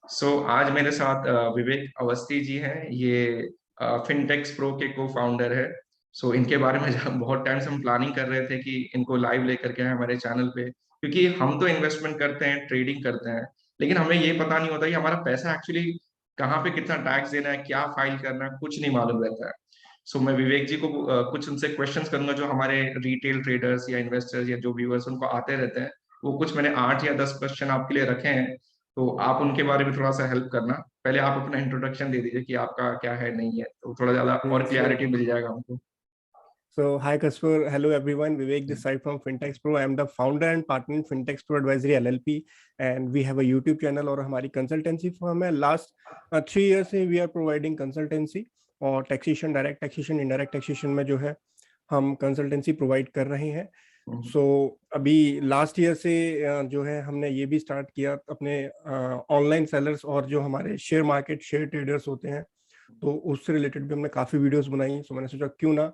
आज मेरे साथ विवेक अवस्थी जी हैं। ये फिनटेक्स प्रो के को फाउंडर है। इनके बारे में बहुत टाइम से हम प्लानिंग कर रहे थे कि इनको लाइव लेकर के आए हमारे चैनल पे, क्योंकि हम तो इन्वेस्टमेंट करते हैं, ट्रेडिंग करते हैं, लेकिन हमें ये पता नहीं होता कि हमारा पैसा एक्चुअली कहाँ पे कितना टैक्स देना है, क्या फाइल करना है, कुछ नहीं मालूम रहता है। मैं विवेक जी को कुछ उनसे क्वेश्चंस करूंगा जो हमारे रिटेल ट्रेडर्स या इन्वेस्टर्स या जो व्यूअर्स उनको आते रहते हैं। वो कुछ मैंने 8 या 10 क्वेश्चन आपके लिए रखे हैं, तो आप उनके बारे में थोड़ा सा हेल्प करना। पहले आप अपना इंट्रोडक्शन दे दीजिए कि आपका क्या है, नहीं है, तो थोड़ा ज्यादा और So, क्लैरिटी मिल जाएगा हमको। so hi Kasper, hello everyone. Vivek this side from Fintechs Pro. I am the founder and partner in Fintechs Pro Advisory LLP, and we have a YouTube channel और हमारी consultancy firm है. Last 3 years से we are providing consultancy और taxation, direct taxation, indirect taxation में जो है हम consultancy provide कर रहे हैं. अभी लास्ट ईयर से जो है हमने ये भी स्टार्ट किया अपने ऑनलाइन सेलर्स और जो हमारे शेयर मार्केट शेयर ट्रेडर्स होते हैं, तो उससे रिलेटेड भी हमने काफ़ी वीडियोस बनाई. मैंने सोचा क्यों ना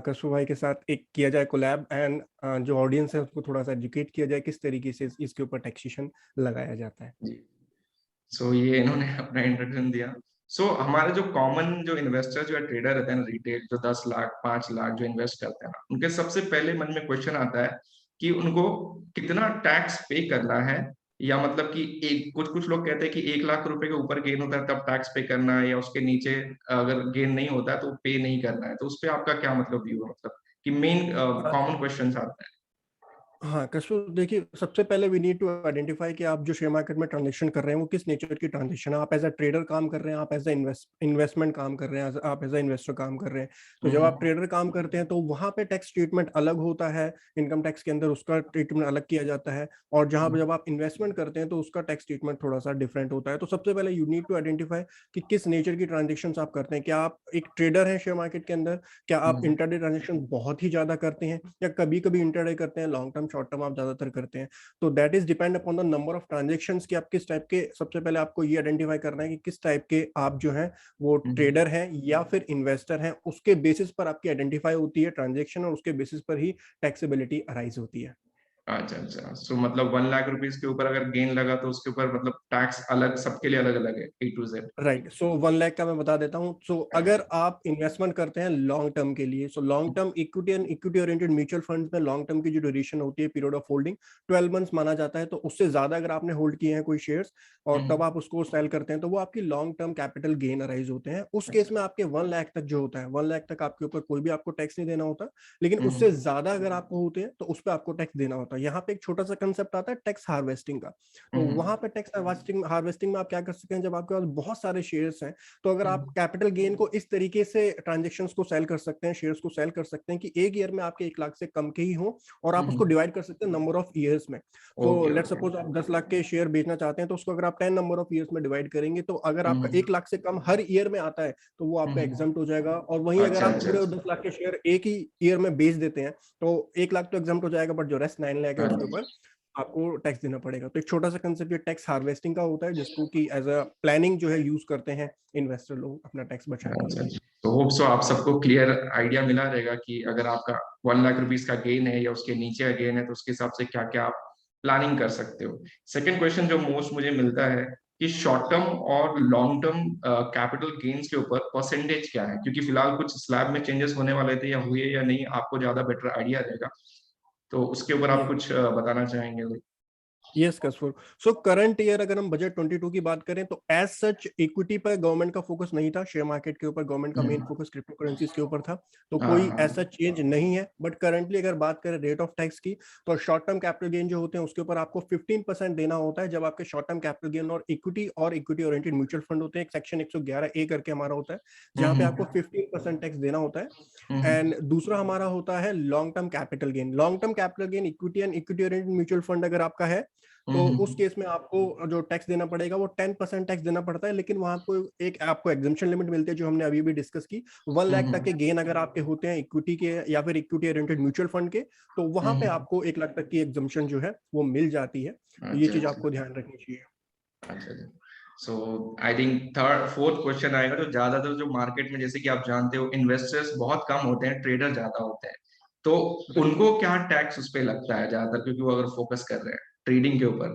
कशु भाई के साथ एक किया जाए कोलैब, एंड जो ऑडियंस है उसको थोड़ा सा एजुकेट किया जाए किस तरीके से इसके ऊपर टैक्सेशन लगाया जाता है. जी। ये इन्होंने अपना इंट्रोडक्शन दिया। हमारे जो कॉमन जो इन्वेस्टर जो ट्रेडर रहते हैं ना, रिटेल जो 10 लाख 5 लाख जो इन्वेस्ट करते हैं ना, उनके सबसे पहले मन में क्वेश्चन आता है कि उनको कितना टैक्स पे करना है। या मतलब कि एक कुछ कुछ लोग कहते हैं कि 1 लाख रुपए के ऊपर गेन होता है तब टैक्स पे करना है, या उसके नीचे अगर गेन नहीं होता है तो पे नहीं करना है। तो उस पर आपका क्या मतलब व्यू है, मतलब कि मेन कॉमन क्वेश्चन आते हैं। हाँ कशोर, देखिए सबसे पहले वी नीड टू आइडेंटिफाई कि आप जो शेयर मार्केट में ट्रांजेक्शन कर रहे हैं वो किस नेचर की ट्रांजेक्शन है. आप एज अ ट्रेडर काम कर रहे हैं, आप एज अ इन्वेस्टमेंट काम कर रहे हैं, आप एज अ इन्वेस्टर काम कर रहे हैं. तो जब आप ट्रेडर काम करते हैं तो वहाँ पे टैक्स ट्रीटमेंट अलग होता है, इनकम टैक्स के अंदर उसका ट्रीटमेंट अलग किया जाता है. और जहाँ जब आप इन्वेस्टमेंट करते हैं तो उसका टैक्स ट्रीटमेंट थोड़ा सा डिफरेंट होता है. तो सबसे पहले यू नीड टू आइडेंटिफाई कि किस नेचर की ट्रांजेक्शन आप करते हैं. क्या आप एक ट्रेडर हैं शेयर मार्केट के अंदर, क्या आप इंटरडे ट्रांजेक्शन बहुत ही ज्यादा करते हैं, या कभी कभी इंटरडे करते हैं, लॉन्ग टर्म शॉर्ट टर्म आप ज्यादातर करते हैं. तो that is depend upon the number of transactions कि आप किस टाइप के. सबसे पहले आपको ये आइडेंटिफाई करना है कि किस टाइप के आप जो है वो ट्रेडर हैं या फिर इन्वेस्टर हैं. उसके बेसिस पर आपकी आइडेंटिफाई होती है ट्रांजेक्शन, और उसके बेसिस पर ही टैक्सेबिलिटी अराइज होती है. अच्छा अच्छा, मतलब 1 लाख रुपीज के ऊपर अगर गेन लगा तो उसके ऊपर मतलब टैक्स अलग, सबके लिए अलग अलग है, A to Z। राइट. सो 1 लाख का मैं बता देता हूँ. अगर आप इन्वेस्टमेंट करते हैं लॉन्ग टर्म के लिए, long term equity and equity oriented mutual funds में लॉन्ग टर्म की जो ड्यूरेशन होती है, पीरियड ऑफ होल्डिंग 12 मंथ्स माना जाता है. तो उससे ज्यादा अगर आपने होल्ड किए हैं कोई शेयर्स और तब आप उसको सेल करते हैं तो वो आपकी long term capital gain arise होते हैं. उस केस में आपके 1 लाख तक जो होता है, 1 लाख तक आपके ऊपर कोई भी आपको टैक्स नहीं देना होता. लेकिन उससे ज्यादा अगर आपको होते हैं तो उस पर आपको टैक्स देना होता है. यहाँ पे एक छोटा सा कंसेप्ट आता है टैक्स हार्वेस्टिंग का. तो वहां पे टैक्स हार्वेस्टिंग में आप क्या कर सकते हैं, जब आपके पास बहुत सारे शेयर्स हैं तो अगर आप कैपिटल गेन को इस तरीके से ट्रांजेक्शन्स को सेल कर सकते हैं, शेयर्स को सेल कर सकते हैं कि एक ईयर में आपके 1 लाख से कम के ही हो, और आप उसको डिवाइड कर सकते हैं नंबर ऑफ ईयर्स में. तो ओके लेट ओके। सपोज आप 10 लाख के शेयर बेचना चाहते हैं, तो उसको अगर आप 10 नंबर ऑफ ईयर्स में डिवाइड करेंगे तो अगर आपका 1 लाख से कम हर ईयर में आता है तो वो आपका एग्जाम्प्ट हो जाएगा. और वहीं अगर अच्छा आप अच्छा पूरे 10 लाख के शेयर एक ही ईयर में बेच देते हैं तो 1 लाख तो एग्जाम्प्ट हो जाएगा, बट जो रेस्ट 9 लाख है उसके ऊपर आपको टैक्स देना पड़ेगा. तो एक छोटा सा कंसेप्ट ये टैक्स हार्वेस्टिंग का होता है, जिसको कि एज अ प्लानिंग जो है यूज करते हैं इन्वेस्टर लोग अपना टैक्स बचाने के अच्छा। लिए. तो होप सो आप सबको क्लियर आइडिया मिला रहेगा कि अगर आपका 1 लाख रुपीज का गेन है या उसके नीचे का गेन है तो उसके हिसाब से क्या क्या आप प्लानिंग कर सकते हो। सेकंड क्वेश्चन जो मोस्ट मुझे मिलता है कि शॉर्ट टर्म और लॉन्ग टर्म कैपिटल गेन्स के ऊपर परसेंटेज क्या है, क्योंकि फिलहाल कुछ स्लैब में चेंजेस होने वाले थे, या हुए या नहीं, आपको ज्यादा बेटर आइडिया रहेगा। तो उसके ऊपर आप ये कुछ बताना चाहेंगे। यस कसफुल. सो करंट ईयर अगर हम बजट 22 की बात करें तो एज सच इक्विटी पर गवर्नमेंट का फोकस नहीं था. शेयर मार्केट के ऊपर गवर्नमेंट का मेन फोकस क्रिप्टो करेंसीज के ऊपर था. तो हाँ कोई हाँ। ऐसा चेंज नहीं है. बट करंटली अगर बात करें रेट ऑफ टैक्स की, तो शॉर्ट टर्म कैपिटल गेन जो होते हैं उसके ऊपर आपको 15% देना होता है जब आपके शॉर्ट टर्म कैपिटल गेन और इक्विटी ओरिएंटेड म्यूचुअल फंड होते हैं. एक सेक्शन 111A करके हमारा होता है जहाँ पे आपको 15% टैक्स देना होता है. एंड दूसरा हमारा होता है long term capital gain. Long term capital gain equity and equity oriented mutual fund अगर आपका है तो उस केस में आपको जो टैक्स देना पड़ेगा वो 10% टैक्स देना पड़ता है. लेकिन वहां को एक आपको एग्जम्पशन लिमिट मिलती है जो हमने अभी भी डिस्कस की. 1 लाख तक के गेन अगर आपके होते हैं इक्विटी के या फिर इक्विटी ओरिएंटेड म्यूचुअल फंड के, तो वहां पे आपको 1 लाख तक की एग्जम्पशन जो है वो मिल जाती है. तो ये अच्छा चीज अच्छा आपको ध्यान रखनी चाहिए. अच्छा। I think third fourth question आएगा, तो ज्यादातर जो मार्केट में जैसे कि आप जानते हो इन्वेस्टर्स बहुत कम होते हैं, ट्रेडर ज्यादा होते हैं, तो बिल्कुल. उनको क्या टैक्स उस पे लगता है ज्यादातर, क्योंकि वो अगर फोकस कर रहे हैं ट्रेडिंग के ऊपर।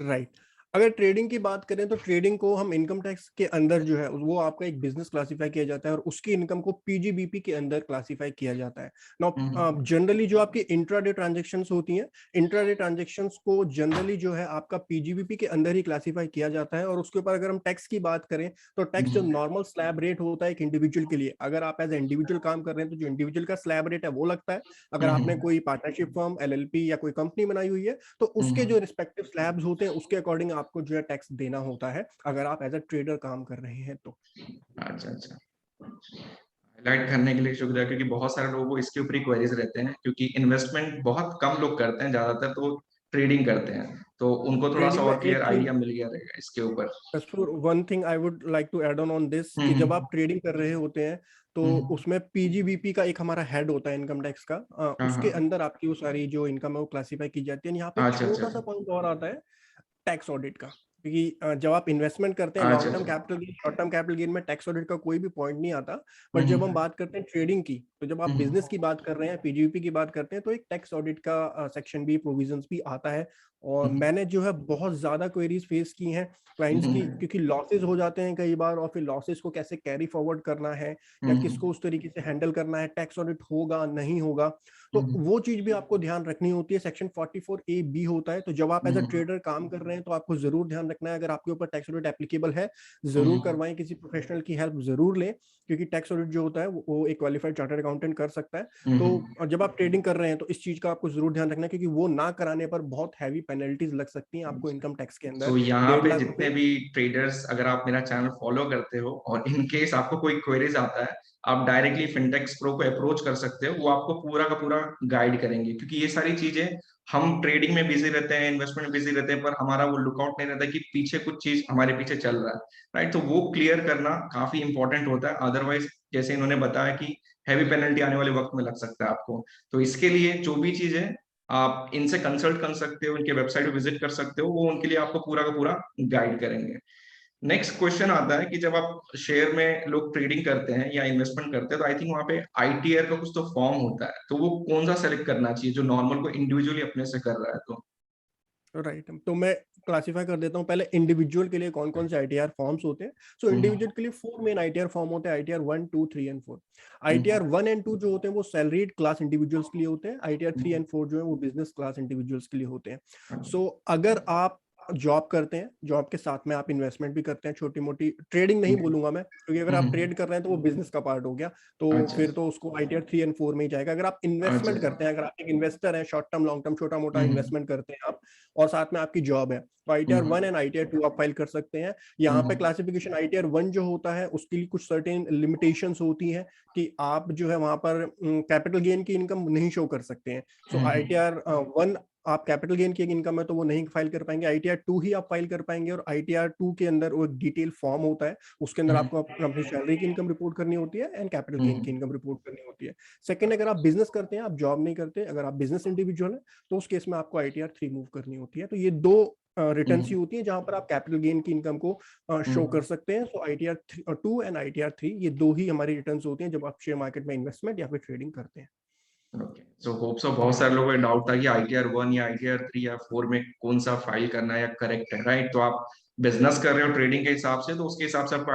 राइट. अगर ट्रेडिंग की बात करें तो ट्रेडिंग को हम इनकम टैक्स के अंदर जो है वो आपका एक बिजनेस क्लासिफाई किया जाता है और उसकी इनकम को पीजीबीपी के अंदर क्लासिफाई किया जाता है। नाउ जनरली जो आपकी इंट्राडे ट्रांजैक्शंस होती हैं, इंट्राडे ट्रांजैक्शंस को जनरली जो है आपका पीजीबीपी के अंदर ही क्लासिफाई किया जाता है। और उसके ऊपर अगर हम टैक्स की बात करें तो टैक्स जो नॉर्मल स्लैब रेट होता है एक इंडिविजुअल के लिए, अगर आप एज इंडिविजुअल काम कर रहे हैं तो जो इंडिविजुअल का स्लैब रेट है वो लगता है। अगर आपने कोई पार्टनरशिप फर्म, एलएलपी या कोई कंपनी बनाई हुई है तो उसके जो रिस्पेक्टिव स्लैब्स होते हैं उसके अकॉर्डिंग आपको जो है टैक्स देना होता है, अगर आप एज अ ट्रेडर काम कर रहे हैं तो। अच्छा अच्छा, हाईलाइट करने के लिए शुक्रिया, क्योंकि बहुत सारे लोगों को इसके ऊपर ही क्वेरीज रहते हैं, क्योंकि इन्वेस्टमेंट बहुत कम लोग करते हैं, ज्यादातर तो ट्रेडिंग करते हैं, तो उनको थोड़ा सा ट्रेडिंग में और क्लियर एक चीज, आइडिया मिल गया रहेगा इसके ऊपर। One thing I would like to add on this, कि जब हम्म आप ट्रेडिंग कर रहे होते हैं तो हम्म, उसमें पीजीबीपी का एक हमारा हेड होता है इनकम टैक्स का, हाँ उसके हाँ, अंदर आपकी वो सारी जो इनकम है वो क्लासिफाई की जाती है। यहाँ पे एक अच्छा अच्छा छोटा सा पॉइंट और आता है टैक्स ऑडिट का, क्योंकि जब आप इन्वेस्टमेंट करते हैं अच्छा लॉन्ग टर्म अच्छा, capital gain, short term capital gain में टैक्स ऑडिट का कोई भी पॉइंट नहीं आता। बट जब हम हम्म बात करते हैं ट्रेडिंग की, तो जब आप हम्म बिजनेस की बात कर रहे हैं, पीजीबीपी की बात करते हैं, तो एक टैक्स ऑडिट का सेक्शन भी, प्रोविजंस भी आता है। और हम्म मैंने जो है बहुत ज्यादा क्वेरीज फेस की हैं क्लाइंट्स की, हम्म क्योंकि लॉसेस हो जाते हैं कई बार, और फिर लॉसेस को कैसे कैरी फॉरवर्ड करना है या किसको उस तरीके से हैंडल करना है, टैक्स ऑडिट होगा नहीं होगा, तो हम्म वो चीज भी आपको ध्यान रखनी होती है। सेक्शन 44A होता है। तो जब आप एज अ हम्म ट्रेडर काम कर रहे हैं तो आपको जरूर ध्यान रखना है, अगर आपके ऊपर टैक्स ऑडिट एप्लीकेबल है जरूर हम्म करवाएं, किसी प्रोफेशनल की हेल्प जरूर लें, क्योंकि टैक्स ऑडिट जो होता है वो एक क्वालिफाइड चार्टर्ड अकाउंटेंट कर सकता है। तो हम्म। जब आप ट्रेडिंग कर रहे हैं तो इस चीज का आपको जरूर ध्यान रखना है, क्योंकि वो ना कराने पर बहुत हैवी पेनल्टीज लग सकती हैं आपको इनकम टैक्स के अंदर। सो यहाँ डेढ़ पे लाख जितने रुपए भी ट्रेडर्स, अगर आप मेरा चैनल फॉलो करते हो और इन केस आपको कोई क्वेरीज आता है, आप डायरेक्टली फिनटेक्स प्रो को अप्रोच कर सकते हो, वो आपको पूरा का पूरा गाइड करेंगे, क्योंकि ये सारी चीजें हम ट्रेडिंग में बिजी रहते हैं, इन्वेस्टमेंट में बिजी रहते हैं, पर हमारा वो लुकआउट नहीं रहता कि पीछे कुछ चीज हमारे पीछे चल रहा है, राइट। तो वो क्लियर करना काफी इंपॉर्टेंट होता है, अदरवाइज जैसे इन्होंने बताया कि हैवी पेनल्टी आने वाले वक्त में लग सकता है आपको। तो इसके लिए जो भी चीज है आप इनसे कंसल्ट कर सकते हो, इनके वेबसाइट पे विजिट कर सकते हो, वो उनके लिए आपको पूरा का पूरा गाइड करेंगे। नेक्स्ट क्वेश्चन आता है कि जब आप शेयर में लोग ट्रेडिंग करते हैं या इन्वेस्टमेंट करते हैं, तो आई थिंक वहां पे आईटीआर का कुछ तो फॉर्म होता है, तो वो कौन सा सेलेक्ट करना चाहिए जो नॉर्मल को इंडिविजुअली अपने से कर रहा है तो। राइट। तो मैं क्लासिफाई कर देता हूँ पहले इंडिविजुअल के लिए कौन कौन से आईटीआर फॉर्म्स होते हैं। सो हम्म इंडिविजुअल के लिए 4 मेन आईटीआर फॉर्म होते हैं, ITR 1, 2, 3 and 4। ITR hmm 1 and 2 जो होते हैं वो सैलरीड क्लास इंडिविजुअल्स के लिए होते हैं, ITR three hmm, and four जो है वो बिजनेस क्लास इंडिविजुअल्स के लिए होते हैं। अच्छा सो अगर आप जॉब करते हैं, जॉब के साथ में आप इन्वेस्टमेंट भी करते हैं, छोटी मोटी ट्रेडिंग नहीं बोलूंगा मैं, क्योंकि अगर आप ट्रेड कर रहे हैं तो वो बिजनेस का पार्ट हो गया, तो अच्छा फिर तो उसको आईटीआर 3 एंड 4 में ही जाएगा। अगर आप अच्छा, इन्वेस्टमेंट करते हैं, अगर आप एक इन्वेस्टर हैं, शॉर्ट टर्म लॉन्ग टर्म छोटा मोटा हम्म इन्वेस्टमेंट करते हैं आप, और साथ में आपकी जॉब है, तो आईटीआर हम्म 1 एंड आईटीआर 2 आप फाइल कर सकते हैं। यहाँ पे हम्म क्लासिफिकेशन आईटीआर 1 जो होता है उसके लिए कुछ सर्टेन लिमिटेशंस होती हैं, कि आप जो है वहां पर कैपिटल गेन की इनकम नहीं शो कर सकते हैं। सो हम्म आईटीआर 1 आप कैपिटल गेन की एक इनकम है तो वो नहीं फाइल कर पाएंगे, आईटीआर 2 ही आप फाइल कर पाएंगे। और आईटीआर 2 के अंदर वो एक डिटेल फॉर्म होता है, उसके अंदर आपको अपनी सैलरी की इनकम रिपोर्ट करनी होती है एंड कैपिटल गेन की हम्म इनकम रिपोर्ट करनी होती है। सेकंड, अगर आप बिजनेस करते हैं, आप जॉब नहीं करते, अगर आप बिजनेस इंडिविजुअल है तो उस केस में आपको आईटीआर 3 मूव करनी होती है। तो ये दो रिटर्न ही हम्म होती है जहां पर आप कैपिटल गेन की इनकम को शो कर हम्म। सकते हैं। सो आईटीआर 2 एंड आईटीआर 3 ये दो ही हमारी रिटर्न होती हैं जब आप शेयर मार्केट में इन्वेस्टमेंट या फिर ट्रेडिंग करते हैं। ओके, सो होप सो बहुत सारे लोगों को डाउट था कि आईटीआर 1 या आईटीआर 3 या 4 में कौन सा फाइल करना है या करेक्ट है, राइट। तो आप बिजनेस कर रहे हो ट्रेडिंग के हिसाब से, तो उसके हिसाब से आपको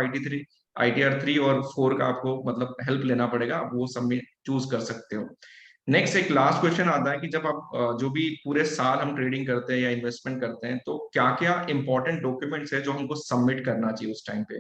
आईटीआर 3 और 4 का आपको मतलब हेल्प लेना पड़ेगा, आप वो सब में चूज कर सकते हो। नेक्स्ट एक लास्ट क्वेश्चन आता है कि जब आप जो भी पूरे साल हम ट्रेडिंग करते हैं या इन्वेस्टमेंट करते हैं, तो क्या क्या इंपॉर्टेंट डॉक्यूमेंट्स है जो हमको सबमिट करना चाहिए उस टाइम पे।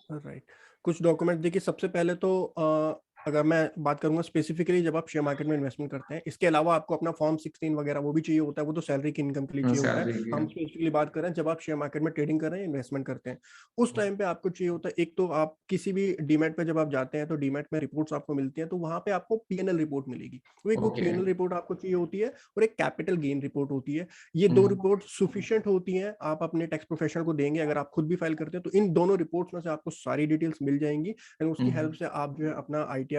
राइट। कुछ डॉक्यूमेंट देखिए, सबसे पहले तो अगर मैं बात करूंगा स्पेसिफिकली जब आप शेयर मार्केट में इन्वेस्टमेंट करते हैं, इसके अलावा आपको अपना फॉर्म 16 वगैरह वो भी चाहिए होता है, वो तो सैलरी की इनकम के लिए चाहिए होता है। सैलरी की। हम स्पेसिफिकली बात कर रहे हैं जब आप शेयर मार्केट में ट्रेडिंग कर रहे हैं, इन्वेस्टमेंट करते हैं, उस टाइम पे आपको चाहिए होता है। एक तो आप किसी भी डीमैट पे जब आप जाते हैं तो डीमैट में रिपोर्ट्स आपको मिलती हैं, तो वहां पे आपको पीएनएल रिपोर्ट मिलेगी, तो एक वो ओके। पीएनएल रिपोर्ट आपको चाहिए होती है, और एक कैपिटल गेन रिपोर्ट होती है। ये दो हम्म रिपोर्ट सुफिशिएंट होती हैं, आप अपने टैक्स प्रोफेशनल को देंगे अगर आप खुद भी फाइल करते हैं, तो इन दोनों रिपोर्ट्स में से आपको सारी डिटेल्स मिल जाएंगी, एंड उसकी हेल्प हम्म से आप जो है अपना आईटीआर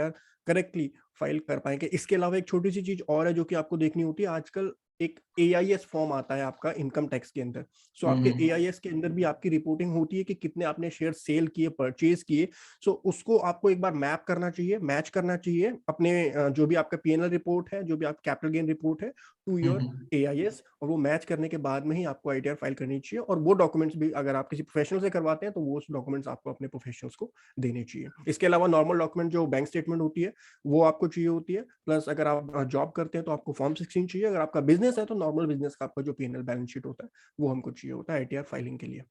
करेक्टली फाइल कर पाएंगे। इसके अलावा एक छोटी सी चीज और है जो कि आपको देखनी होती है आजकल, एक AIS फॉर्म आता है आपका इनकम टैक्स के अंदर। सो आपके AIS के अंदर भी आपकी रिपोर्टिंग होती है कि कितने आपने शेयर सेल किए, परचेज किए। सो उसको आपको एक बार मैप करना चाहिए, मैच करना चाहिए अपने जो भी आपका P&L रिपोर्ट है, जो भी आपका कैपिटल गेन रिपोर्ट है, टू योर AIS, और वो मैच करने के बाद में ही आपको ITR फाइल करनी चाहिए। और वो डॉक्यूमेंट्स भी अगर आप किसी प्रोफेशनल से करवाते हैं तो वो डॉक्यूमेंट्स आपको अपने प्रोफेशनल्स को देने चाहिए। इसके अलावा नॉर्मल डॉक्यूमेंट जो बैंक स्टेटमेंट होती है वो आपको चाहिए होती है। प्लस अगर आप जॉब करते हैं तो आपको फॉर्म 16 चाहिए। अगर आपका बिजनेस है तो नॉर्मल बिजनेस का आपका जो P&L बैलेंस शीट होता है वो हमको चाहिए होता है ITR फाइलिंग के लिए।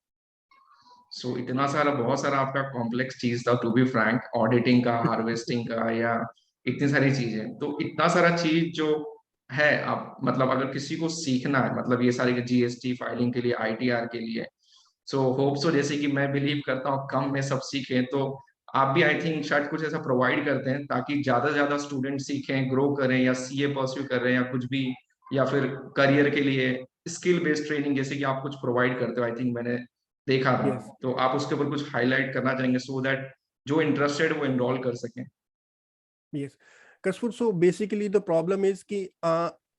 सो इतना सारा, बहुत सारा आपका कॉम्प्लेक्स चीज था, टू बी फ्रैंक, ऑडिटिंग का, हार्वेस्टिंग का, या इतनी सारी चीजें, तो इतना सारा चीज जो है, आप मतलब अगर किसी को सीखना है, मतलब ये सारी GST फाइलिंग के लिए, ITR के लिए, सो होप सो, जैसे कि मैं बिलीव करता हूँ कम में सब सीखें, तो आप भी आई थिंक शायद कुछ ऐसा प्रोवाइड करते हैं ताकि ज्यादा से ज्यादा स्टूडेंट सीखें, ग्रो करें, या CA परस्यू कर रहे हैं या कुछ भी, या फिर करियर के लिए स्किल बेस्ड ट्रेनिंग जैसे कि आप कुछ प्रोवाइड करते हो, आई थिंक मैंने देखा था। यस तो आप उसके ऊपर कुछ हाईलाइट करना चाहेंगे सो दैट जो इंटरेस्टेड वो एनरोल कर सकें? यस कसफुर, so basically the problem is कि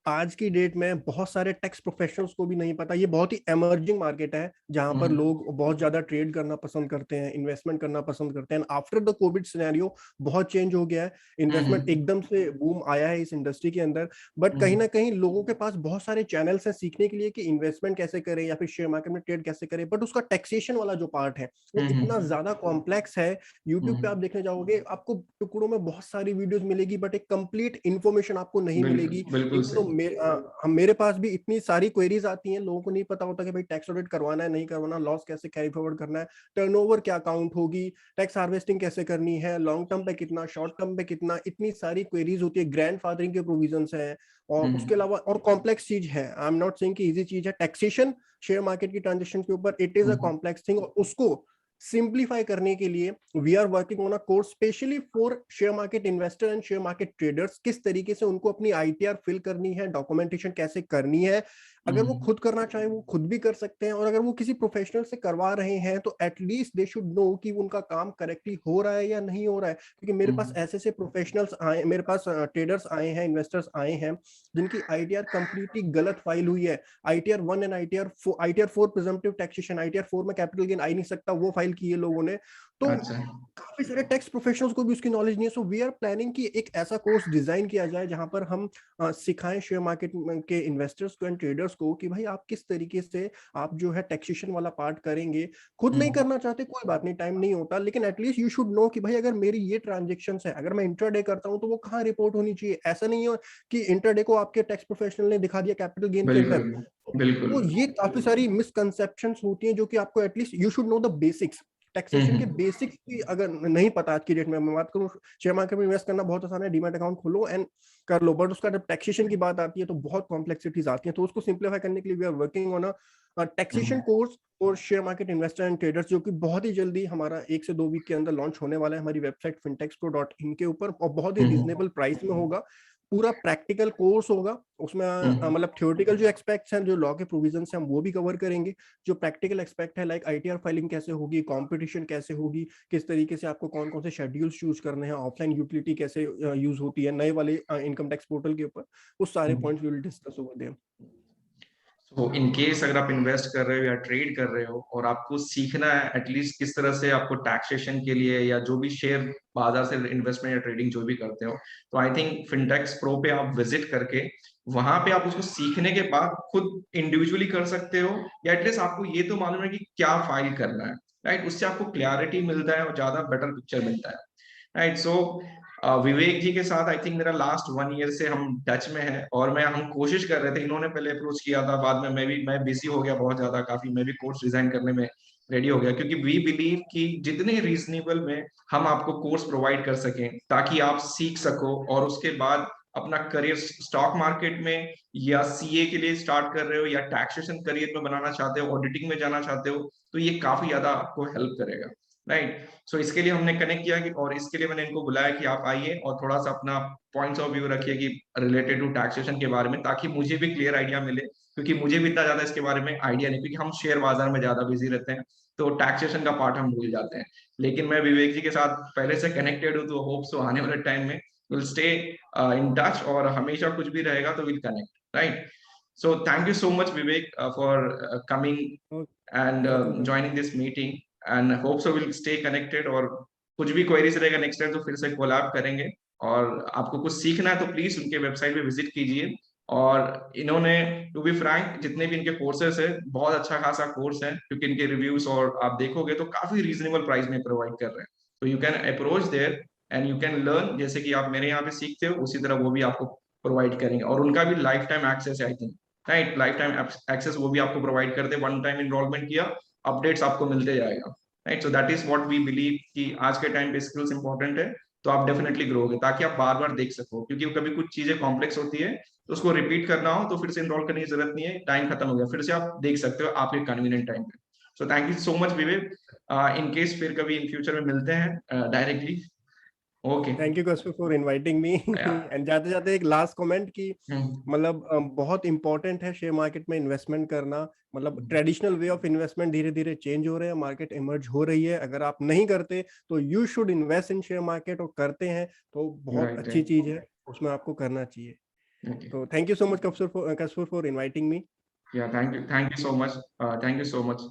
आज की डेट में बहुत सारे टैक्स प्रोफेशनल्स को भी नहीं पता। ये बहुत ही एमर्जिंग मार्केट है जहां पर लोग बहुत ज्यादा ट्रेड करना पसंद करते हैं, इन्वेस्टमेंट करना पसंद करते हैं। आफ्टर द कोविड सिनेरियो बहुत चेंज हो गया है, इन्वेस्टमेंट एकदम से बूम आया है इस इंडस्ट्री के अंदर। बट कहीं ना कहीं लोगों के पास बहुत सारे चैनल्स हैं सीखने के लिए कि इन्वेस्टमेंट कैसे करें या फिर शेयर मार्केट में ट्रेड कैसे करें, बट उसका टैक्सेशन वाला जो पार्ट है वो इतना ज्यादा कॉम्प्लेक्स है। यूट्यूब पे आप देखने जाओगे आपको टुकड़ों में बहुत सारी वीडियोस मिलेगी बट एक कंप्लीट इन्फॉर्मेशन आपको नहीं बिल्कुल मिलेगी। बिल्कुल इवन तो सही। मेरे पास भी इतनी सारी क्वेरीज आती हैं, लोगों को नहीं पता होता कि भाई टैक्स ऑडिट करवाना है नहीं करवाना, लॉस कैसे कैरी फॉरवर्ड करना है, टर्नओवर क्या काउंट होगी, टैक्स हार्वेस्टिंग कैसे करनी है, लॉन्ग टर्म पे कितना, शॉर्ट टर्म पे कितना, इतनी सारी क्वेरीज होती है, ग्रैंड फादरिंग के प्रोविजंस है। और उसके अलावा और कॉम्प्लेक्स चीज है, आई एम नॉट सेइंग कि इजी चीज है टैक्सेशन शेयर मार्केट की ट्रांजेक्शन के ऊपर, it is a complex thing. और उसको सिंप्लीफाई करने के लिए we are working on a course specially for share market investor and share market traders. किस तरीके से उनको अपनी ITR फिल करनी है, डॉक्यूमेंटेशन कैसे करनी है। अगर वो खुद करना चाहे वो खुद भी कर सकते हैं, और अगर वो किसी प्रोफेशनल से करवा रहे हैं तो एटलीस्ट दे शुड नो कि उनका काम करेक्टली हो रहा है या नहीं हो रहा है। क्योंकि मेरे पास ऐसे ऐसे प्रोफेशनल्स आए, मेरे पास ट्रेडर्स आए हैं, इन्वेस्टर्स आए हैं जिनकी ITR कंप्लीटली गलत फाइल हुई है। ITR 1 and ITR 4 presumptive taxation, ITR 4 में कैपिटल गेन आ ही नहीं सकता, वो फाइल की है लोगों ने। तो अच्छा। काफी सारे टैक्स प्रोफेशनल्स को भी उसकी नॉलेज नहीं है। सो वी आर प्लानिंग कि एक ऐसा कोर्स डिजाइन किया जाए जहां पर हम सिखाएं शेयर मार्केट के इन्वेस्टर्स को एंड ट्रेडर्स को कि भाई आप किस तरीके से आप जो है टैक्सेशन वाला पार्ट करेंगे। खुद नहीं करना चाहते कोई बात नहीं, टाइम नहीं होता, लेकिन एटलीस्ट यू शुड नो कि भाई अगर मेरी ये ट्रांजेक्शन है, अगर मैं इंट्राडे करता हूं तो वो कहाँ रिपोर्ट होनी चाहिए। ऐसा नहीं हो कि इंट्राडे को आपके टैक्स प्रोफेशनल ने दिखा दिया कैपिटल गेन के अंदर। बिल्कुल बिल्कुल। तो ये काफी सारी मिसकंसेप्शंस होती हैं जो कि आपको at least you should know the basics, taxation के बेसिक्स की अगर नहीं पता। आज की डेट में मैं बात करूं, शेयर मार्केट में इन्वेस्ट करना बहुत आसान है, डीमैट अकाउंट खोलो एंड कर लो, बट उसका जब टैक्सेशन की बात आती है तो बहुत कॉम्प्लेक्सिटीज आती हैं। तो उसको सिंप्लीफाई करने के लिए we are working on a taxation course और share market investor and traders, जो कि बहुत ही जल्दी हमारा 1 से 2 वीक के अंदर लॉन्च होने वाला है हमारी वेबसाइट fintechspro.in के ऊपर, और बहुत ही रीजनेबल प्राइस में होगा। पूरा प्रैक्टिकल कोर्स होगा उसमें, मतलब थ्योरेटिकल जो एक्सपेक्ट्स हैं, जो लॉ के प्रोविजंस हैं, हम वो भी कवर करेंगे। जो प्रैक्टिकल एक्सपेक्ट है लाइक ITR फाइलिंग कैसे होगी, कंपटीशन कैसे होगी, किस तरीके से आपको कौन कौन से शेड्यूल्स चूज करने हैं, ऑफलाइन यूटिलिटी कैसे यूज होती है नए वाले इनकम टैक्स पोर्टल के ऊपर, वो सारे points we will discuss over there. तो इन केस अगर आप इन्वेस्ट कर रहे हो या ट्रेड कर रहे हो और आपको सीखना है एटलीस्ट किस तरह से आपको टैक्सेशन के लिए, या जो भी शेयर बाजार से इन्वेस्टमेंट या ट्रेडिंग जो भी करते हो, तो आई थिंक फिनटेक्स प्रो पे आप विजिट करके वहां पे आप उसको सीखने के बाद खुद इंडिविजुअली कर सकते हो, या एटलीस्ट आपको ये तो मालूम है कि क्या फाइल करना है, राइट? उससे आपको क्लैरिटी मिलता है और ज्यादा बेटर पिक्चर मिलता है, राइट? सो विवेक जी के साथ आई थिंक मेरा लास्ट 1 ईयर से हम टच में है, और हम कोशिश कर रहे थे, इन्होंने पहले अप्रोच किया था, बाद में मैं बिजी हो गया बहुत ज्यादा, काफी मैं भी कोर्स डिजाइन करने में रेडी हो गया, क्योंकि वी बिलीव कि जितने रीजनेबल में हम आपको कोर्स प्रोवाइड कर सकें ताकि आप सीख सको, और उसके बाद अपना करियर स्टॉक मार्केट में या CA के लिए स्टार्ट कर रहे हो, या टैक्सेशन करियर में बनाना चाहते हो, ऑडिटिंग में जाना चाहते हो, तो ये काफी ज्यादा आपको हेल्प करेगा, राइट? सो इसके लिए हमने कनेक्ट किया कि, और इसके लिए मैंने इनको बुलाया कि आप आइए और थोड़ा सा अपना पॉइंट्स ऑफ व्यू रखिए कि रिलेटेड टू टैक्सेशन के बारे में, ताकि मुझे भी क्लियर आइडिया मिले, क्योंकि मुझे भी इतना ज्यादा इसके बारे में आइडिया नहीं, क्योंकि हम शेयर बाजार में ज्यादा बिजी रहते हैं, तो टैक्सेशन का पार्ट हम भूल जाते हैं। लेकिन मैं विवेक जी के साथ पहले से कनेक्टेड हूँ, तो होप सो आने वाले टाइम में विल स्टे इन टच, और हमेशा कुछ भी रहेगा तो will connect, right? So thank you so much, Vivek, for coming and welcome. joining this meeting, and hope so we'll stay connected, और कुछ भी क्वेरीज रहेगा नेक्स्ट टाइम तो फिर से कोलैब करेंगे। और आपको कुछ सीखना है तो प्लीज उनके वेबसाइट पे विजिट कीजिए। और इन्होंने, टू बी फ्रैंक, जितने भी इनके कोर्सेस है बहुत अच्छा खासा कोर्स है, क्योंकि इनके रिव्यूज और आप देखोगे तो काफी रीजनेबल प्राइस में प्रोवाइड कर रहे हैं। तो you can approach there and you can learn, जैसे कि आप मेरे यहाँ पे सीखते हो उसी तरह वो भी आपको प्रोवाइड करेंगे। और उनका भी लाइफ टाइम एक्सेस है, I think, right, life time access वो भी आपको प्रोवाइड करते, वन टाइम इनरोलमेंट किया, अपडेट्स आपको मिलते जाएगा, right. So that is what we believe कि आज के टाइम पे स्किल्स इंपॉर्टेंट है, तो आप डेफिनेटली ग्रो होगे, ताकि आप बार बार देख सको, क्योंकि कभी कुछ चीजें कॉम्प्लेक्स होती है तो उसको रिपीट करना हो तो फिर से इनरोल करने की जरूरत नहीं है, टाइम खत्म हो गया, फिर से आप देख सकते हो आपके कन्वीनियंट टाइम पे। So thank you so much Vivek, in case फिर कभी इन फ्यूचर में मिलते हैं directly. Okay. Thank you Kashmir for inviting me. And जाते जाते एक लास्ट कमेंट की, मतलब बहुत इंपॉर्टेंट है शेयर मार्केट में इन्वेस्टमेंट करना। मतलब ट्रेडिशनल वे ऑफ इन्वेस्टमेंट धीरे धीरे चेंज हो रहे हैं, मार्केट इमर्ज हो रही है। अगर आप नहीं करते तो you should invest in share market, और करते हैं तो बहुत राइट अच्छी राइट। चीज है, उसमें आपको करना चाहिए। ओके। तो thank you so much Kashmir for inviting me. Yeah thank you so much, thank you so much.